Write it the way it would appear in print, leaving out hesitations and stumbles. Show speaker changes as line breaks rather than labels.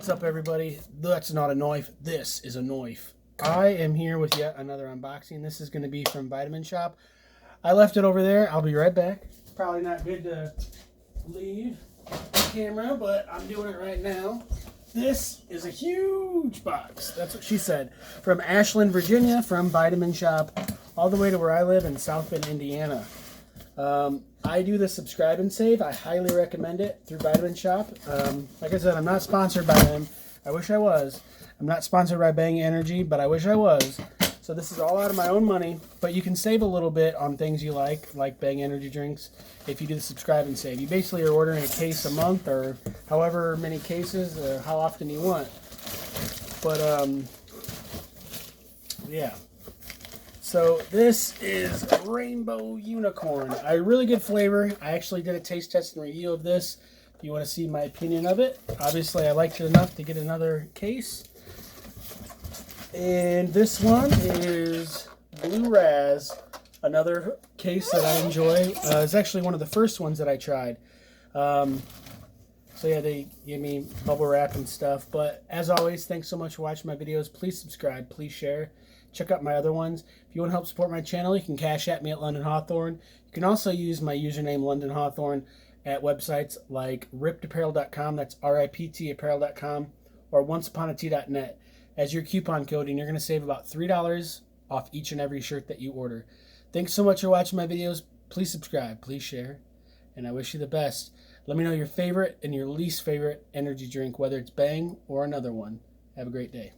What's up, everybody? That's not a knife. This is a knife. I am here with yet another unboxing. This is going to be from Vitamin Shoppe. I left it over there. I'll be right back. Probably not good to leave the camera, but I'm doing it right now. This is a huge box. That's what she said. From Ashland, Virginia, from Vitamin Shoppe, all the way to where I live in South Bend, Indiana. I do the subscribe and save. I highly recommend it through Vitamin Shoppe. Like I said, I'm not sponsored by them. I wish I was. I'm not sponsored by Bang Energy, but I wish I was. So this is all out of my own money, but you can save a little bit on things you like Bang Energy drinks, if you do the subscribe and save. You basically are ordering a case a month or however many cases, how often you want. But, yeah. So this is Rainbow Unicorn. A really good flavor. I actually did a taste test and review of this. If you want to see my opinion of it. Obviously, I liked it enough to get another case. And this one is Blue Raz, another case that I enjoy. It's actually one of the first ones that I tried. So yeah, they gave me bubble wrap and stuff. But as always, thanks so much for watching my videos. Please subscribe, please share. Check out my other ones. If you want to help support my channel, you can cash at me at London Hawthorne. You can also use my username London Hawthorne at websites like riptapparel.com, that's RIPT apparel.com, or onceuponat.net as your coupon code, and you're going to save about $3 off each and every shirt that you order. Thanks so much for watching my videos. Please subscribe, please share, and I wish you the best. Let me know your favorite and your least favorite energy drink, whether it's Bang or another one. Have a great day.